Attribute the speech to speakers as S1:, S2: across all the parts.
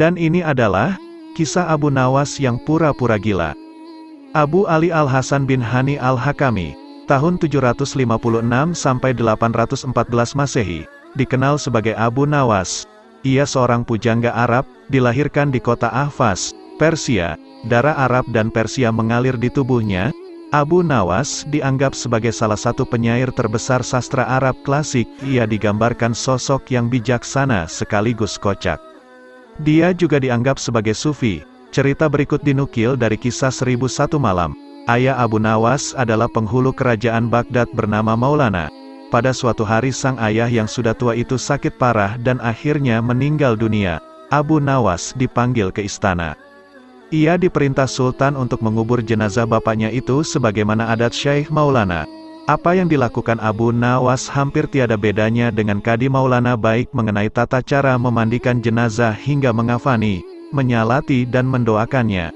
S1: Dan ini adalah kisah Abu Nawas yang pura-pura gila. Abu Ali Al-Hasan bin Hani Al-Hakami, tahun 756 sampai 814 Masehi, dikenal sebagai Abu Nawas. Ia seorang pujangga Arab, dilahirkan di kota Ahvaz, Persia. Darah Arab dan Persia mengalir di tubuhnya. Abu Nawas dianggap sebagai salah satu penyair terbesar sastra Arab klasik. Ia digambarkan sosok yang bijaksana sekaligus kocak. Dia juga dianggap sebagai sufi. Cerita berikut dinukil dari kisah 1001 Malam. Ayah Abu Nawas adalah penghulu kerajaan Baghdad bernama Maulana. Pada suatu hari sang ayah yang sudah tua itu sakit parah dan akhirnya meninggal dunia. Abu Nawas dipanggil ke istana. Ia diperintah Sultan untuk mengubur jenazah bapaknya itu sebagaimana adat Syekh Maulana. Apa yang dilakukan Abu Nawas hampir tiada bedanya dengan Kadi Maulana, baik mengenai tata cara memandikan jenazah hingga mengafani, menyalati dan mendoakannya.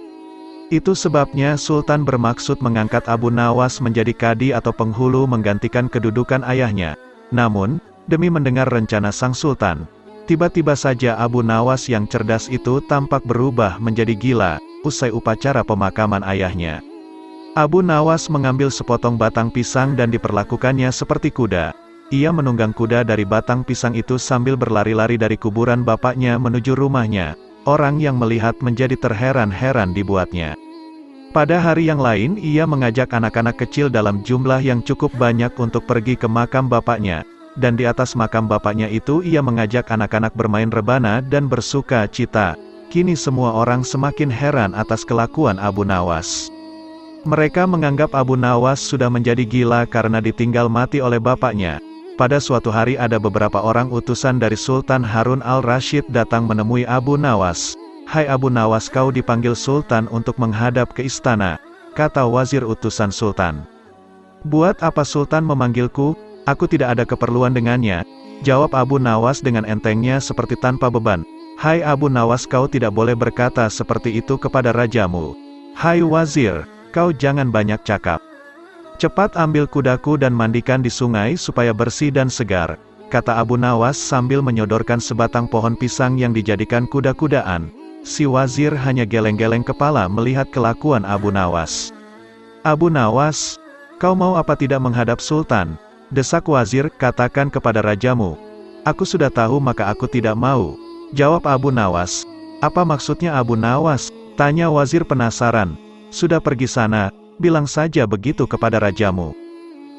S1: Itu sebabnya Sultan bermaksud mengangkat Abu Nawas menjadi kadi atau penghulu menggantikan kedudukan ayahnya. Namun, demi mendengar rencana sang Sultan, tiba-tiba saja Abu Nawas yang cerdas itu tampak berubah menjadi gila, usai upacara pemakaman ayahnya. Abu Nawas mengambil sepotong batang pisang dan diperlakukannya seperti kuda. Ia menunggang kuda dari batang pisang itu sambil berlari-lari dari kuburan bapaknya menuju rumahnya. Orang yang melihat menjadi terheran-heran dibuatnya. Pada hari yang lain ia mengajak anak-anak kecil dalam jumlah yang cukup banyak untuk pergi ke makam bapaknya. Dan di atas makam bapaknya itu ia mengajak anak-anak bermain rebana dan bersuka cita. Kini semua orang semakin heran atas kelakuan Abu Nawas. Mereka menganggap Abu Nawas sudah menjadi gila karena ditinggal mati oleh bapaknya. Pada suatu hari ada beberapa orang utusan dari Sultan Harun al-Rasyid datang menemui Abu Nawas. "Hai Abu Nawas, kau dipanggil Sultan untuk menghadap ke istana," kata wazir utusan Sultan. "Buat apa Sultan memanggilku? Aku tidak ada keperluan dengannya," jawab Abu Nawas dengan entengnya seperti tanpa beban. "Hai Abu Nawas, kau tidak boleh berkata seperti itu kepada rajamu. Hai wazir, kau jangan banyak cakap. Cepat ambil kudaku dan mandikan di sungai supaya bersih dan segar," kata Abu Nawas sambil menyodorkan sebatang pohon pisang yang dijadikan kuda-kudaan. Si wazir hanya geleng-geleng kepala melihat kelakuan Abu Nawas. "Abu Nawas, kau mau apa tidak menghadap Sultan?" desak wazir. "Katakan kepada rajamu." "Aku sudah tahu maka aku tidak mau," jawab Abu Nawas. "Apa maksudnya Abu Nawas?" tanya wazir penasaran. "Sudah pergi sana, bilang saja begitu kepada rajamu,"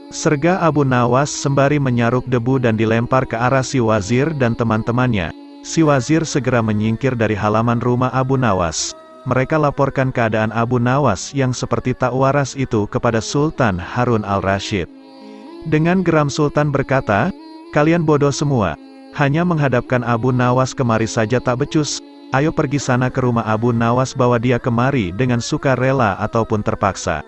S1: serga Abu Nawas sembari menyaruk debu dan dilempar ke arah si wazir dan teman-temannya. Si wazir segera menyingkir dari halaman rumah Abu Nawas. Mereka laporkan keadaan Abu Nawas yang seperti tak waras itu kepada Sultan Harun al-Rasyid. Dengan geram Sultan berkata, "Kalian bodoh semua, hanya menghadapkan Abu Nawas kemari saja tak becus. Ayo pergi sana ke rumah Abu Nawas, bawa dia kemari dengan sukarela ataupun terpaksa."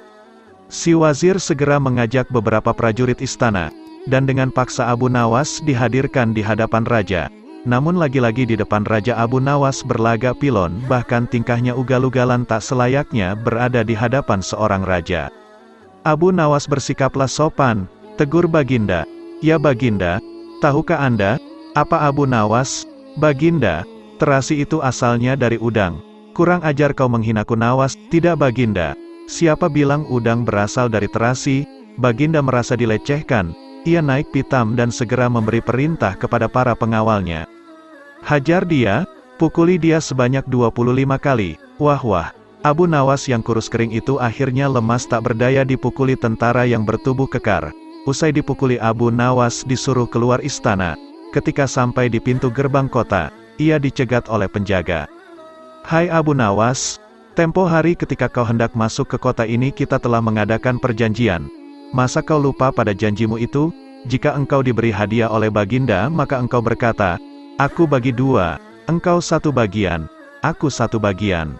S1: Si wazir segera mengajak beberapa prajurit istana, dan dengan paksa Abu Nawas dihadirkan di hadapan raja. Namun lagi-lagi di depan raja Abu Nawas berlagak pilon, bahkan tingkahnya ugal-ugalan tak selayaknya berada di hadapan seorang raja. Abu Nawas bersikaplah sopan, tegur Baginda. "Ya Baginda, tahukah Anda, apa Abu Nawas?" "Baginda, terasi itu asalnya dari udang." "Kurang ajar kau menghinaku Nawas." "Tidak Baginda, siapa bilang udang berasal dari terasi?" Baginda merasa dilecehkan. Ia naik pitam dan segera memberi perintah kepada para pengawalnya. "Hajar dia, pukuli dia sebanyak 25 kali. Wah. Abu Nawas yang kurus kering itu akhirnya lemas tak berdaya dipukuli tentara yang bertubuh kekar. Usai dipukuli Abu Nawas disuruh keluar istana. Ketika sampai di pintu gerbang kota, ia dicegat oleh penjaga. "Hai Abu Nawas, tempo hari ketika kau hendak masuk ke kota ini kita telah mengadakan perjanjian. Masa kau lupa pada janjimu itu? Jika engkau diberi hadiah oleh Baginda maka engkau berkata, 'Aku bagi 2, engkau 1 bagian, aku 1 bagian.'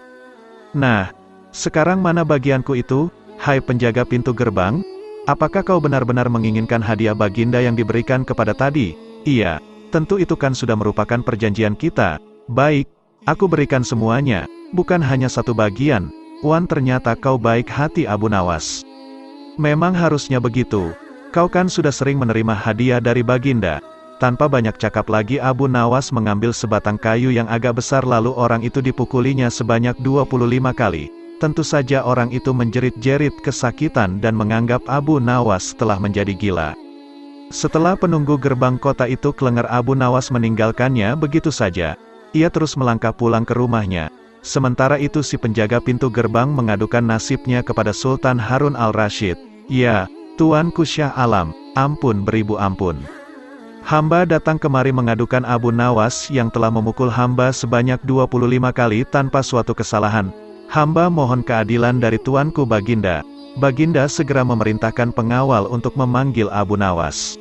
S1: Nah, sekarang mana bagianku itu, hai penjaga pintu gerbang? Apakah kau benar-benar menginginkan hadiah Baginda yang diberikan kepada tadi?" "Iya, tentu itu kan sudah merupakan perjanjian kita." "Baik, aku berikan semuanya, bukan hanya 1 bagian." "Wan, ternyata kau baik hati Abu Nawas. Memang harusnya begitu. Kau kan sudah sering menerima hadiah dari Baginda. Tanpa banyak cakap lagi Abu Nawas mengambil sebatang kayu yang agak besar lalu orang itu dipukulinya sebanyak 25 kali. Tentu saja orang itu menjerit-jerit kesakitan dan menganggap Abu Nawas telah menjadi gila. Setelah penunggu gerbang kota itu kelengger Abu Nawas meninggalkannya begitu saja. Ia terus melangkah pulang ke rumahnya. Sementara itu si penjaga pintu gerbang mengadukan nasibnya kepada Sultan Harun al-Rasyid. "Ya, Tuanku Syah Alam, ampun beribu ampun. Hamba datang kemari mengadukan Abu Nawas yang telah memukul hamba sebanyak 25 kali tanpa suatu kesalahan. Hamba mohon keadilan dari Tuanku Baginda." Baginda segera memerintahkan pengawal untuk memanggil Abu Nawas.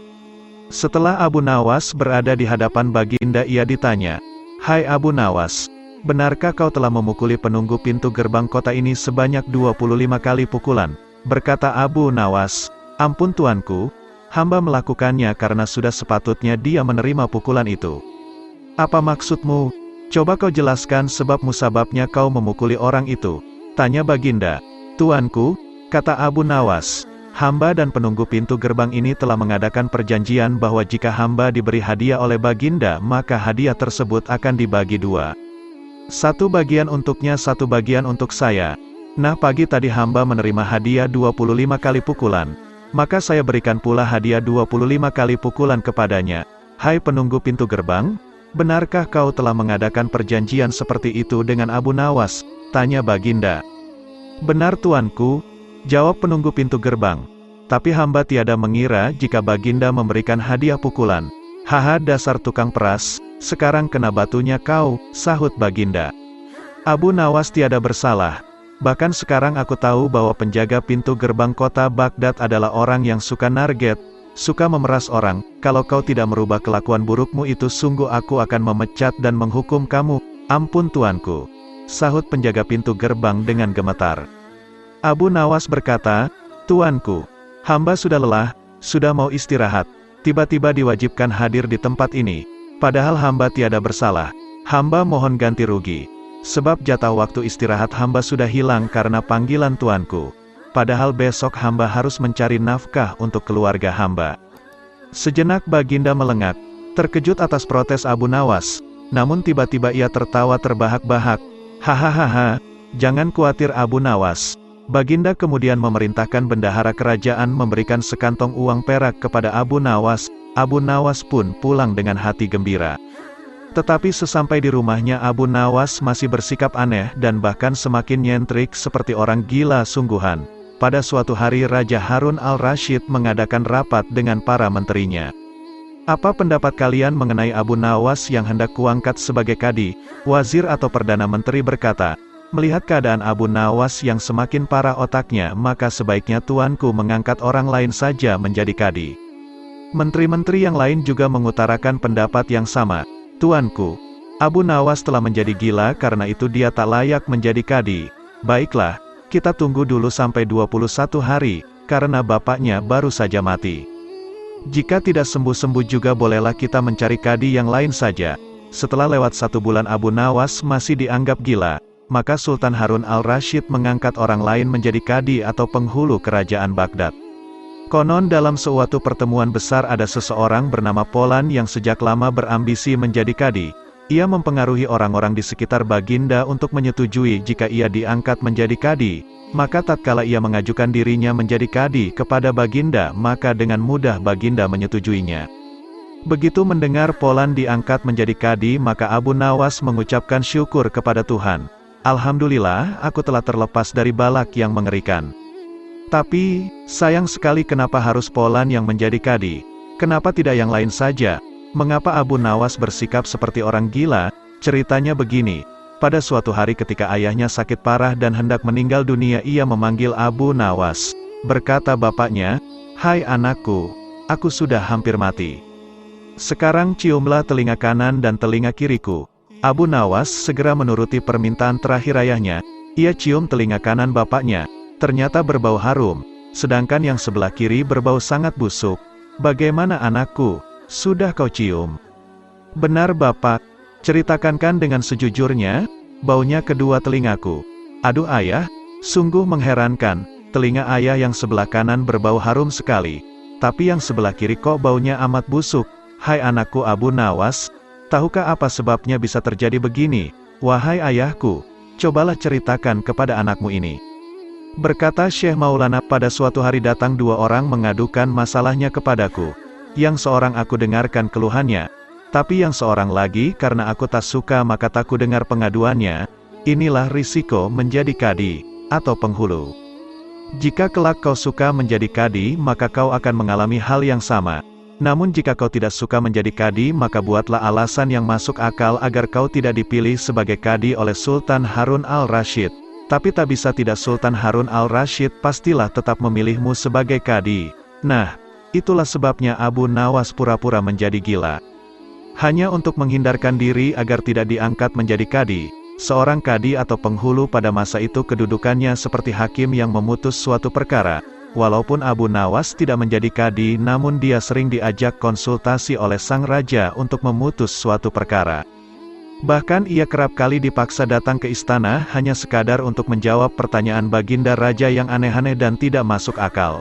S1: Setelah Abu Nawas berada di hadapan Baginda ia ditanya, "Hai Abu Nawas, benarkah kau telah memukuli penunggu pintu gerbang kota ini sebanyak 25 kali pukulan?" Berkata Abu Nawas, "Ampun Tuanku, hamba melakukannya karena sudah sepatutnya dia menerima pukulan itu." "Apa maksudmu? Coba kau jelaskan sebab musababnya kau memukuli orang itu," tanya Baginda. "Tuanku," kata Abu Nawas, "hamba dan penunggu pintu gerbang ini telah mengadakan perjanjian bahwa jika hamba diberi hadiah oleh Baginda maka hadiah tersebut akan dibagi dua. Satu bagian untuknya, satu bagian untuk saya. Nah pagi tadi hamba menerima hadiah 25 kali pukulan. Maka saya berikan pula hadiah 25 kali pukulan kepadanya. Hai penunggu pintu gerbang, benarkah kau telah mengadakan perjanjian seperti itu dengan Abu Nawas?" tanya Baginda. "Benar Tuanku," jawab penunggu pintu gerbang. "Tapi hamba tiada mengira jika Baginda memberikan hadiah pukulan." "Haha dasar tukang peras, sekarang kena batunya kau," sahut Baginda. Abu Nawas tiada bersalah. "Bahkan sekarang aku tahu bahwa penjaga pintu gerbang kota Baghdad adalah orang yang suka narget, suka memeras orang. Kalau kau tidak merubah kelakuan burukmu itu sungguh aku akan memecat dan menghukum kamu." "Ampun Tuanku," sahut penjaga pintu gerbang dengan gemetar. Abu Nawas berkata, "Tuanku, hamba sudah lelah, sudah mau istirahat. Tiba-tiba diwajibkan hadir di tempat ini. Padahal hamba tiada bersalah. Hamba mohon ganti rugi. Sebab jatah waktu istirahat hamba sudah hilang karena panggilan Tuanku. Padahal besok hamba harus mencari nafkah untuk keluarga hamba." Sejenak Baginda melengak, terkejut atas protes Abu Nawas. Namun tiba-tiba ia tertawa terbahak-bahak. "Hahaha, jangan khawatir Abu Nawas." Baginda kemudian memerintahkan bendahara kerajaan memberikan sekantong uang perak kepada Abu Nawas. Abu Nawas pun pulang dengan hati gembira. Tetapi sesampai di rumahnya Abu Nawas masih bersikap aneh dan bahkan semakin nyentrik seperti orang gila sungguhan. Pada suatu hari Raja Harun al-Rasyid mengadakan rapat dengan para menterinya. "Apa pendapat kalian mengenai Abu Nawas yang hendak kuangkat sebagai kadi?" Wazir atau Perdana Menteri berkata, "Melihat keadaan Abu Nawas yang semakin parah otaknya maka sebaiknya Tuanku mengangkat orang lain saja menjadi kadi." Menteri-menteri yang lain juga mengutarakan pendapat yang sama. "Tuanku, Abu Nawas telah menjadi gila karena itu dia tak layak menjadi kadi. Baiklah, kita tunggu dulu sampai 21 hari, karena bapaknya baru saja mati. Jika tidak sembuh-sembuh juga bolehlah kita mencari kadi yang lain saja." Setelah lewat 1 bulan Abu Nawas masih dianggap gila, maka Sultan Harun al-Rasyid mengangkat orang lain menjadi kadi atau penghulu kerajaan Baghdad. Konon dalam suatu pertemuan besar ada seseorang bernama Polan yang sejak lama berambisi menjadi kadi. Ia mempengaruhi orang-orang di sekitar Baginda untuk menyetujui jika ia diangkat menjadi kadi. Maka tatkala ia mengajukan dirinya menjadi kadi kepada Baginda, maka dengan mudah Baginda menyetujuinya. Begitu mendengar Polan diangkat menjadi kadi maka Abu Nawas mengucapkan syukur kepada Tuhan. "Alhamdulillah, aku telah terlepas dari balak yang mengerikan. Tapi, sayang sekali kenapa harus Polan yang menjadi kadi? Kenapa tidak yang lain saja? Mengapa Abu Nawas bersikap seperti orang gila?" Ceritanya begini. Pada suatu hari ketika ayahnya sakit parah dan hendak meninggal dunia ia memanggil Abu Nawas. Berkata bapaknya, "Hai anakku, aku sudah hampir mati. Sekarang ciumlah telinga kanan dan telinga kiriku." Abu Nawas segera menuruti permintaan terakhir ayahnya. Ia cium telinga kanan bapaknya. Ternyata berbau harum, sedangkan yang sebelah kiri berbau sangat busuk. "Bagaimana anakku, sudah kau cium?" "Benar Bapak, ceritakan dengan sejujurnya, baunya kedua telingaku." "Aduh ayah, sungguh mengherankan, telinga ayah yang sebelah kanan berbau harum sekali, tapi yang sebelah kiri kok baunya amat busuk." "Hai anakku Abu Nawas, tahukah apa sebabnya bisa terjadi begini? Wahai ayahku, cobalah ceritakan kepada anakmu ini." Berkata Syekh Maulana, "Pada suatu hari datang dua orang mengadukan masalahnya kepadaku. Yang seorang aku dengarkan keluhannya, tapi yang seorang lagi karena aku tak suka maka tak ku dengar pengaduannya. Inilah risiko menjadi kadi, atau penghulu. Jika kelak kau suka menjadi kadi, maka kau akan mengalami hal yang sama. Namun jika kau tidak suka menjadi kadi, maka buatlah alasan yang masuk akal agar kau tidak dipilih sebagai kadi oleh Sultan Harun al-Rasyid. Tapi tak bisa tidak, Sultan Harun al-Rasyid pastilah tetap memilihmu sebagai kadi." Nah, itulah sebabnya Abu Nawas pura-pura menjadi gila. Hanya untuk menghindarkan diri agar tidak diangkat menjadi kadi. Seorang kadi atau penghulu pada masa itu kedudukannya seperti hakim yang memutus suatu perkara. Walaupun Abu Nawas tidak menjadi kadi, namun dia sering diajak konsultasi oleh sang raja untuk memutus suatu perkara. Bahkan ia kerap kali dipaksa datang ke istana hanya sekadar untuk menjawab pertanyaan baginda raja yang aneh-aneh dan tidak masuk akal.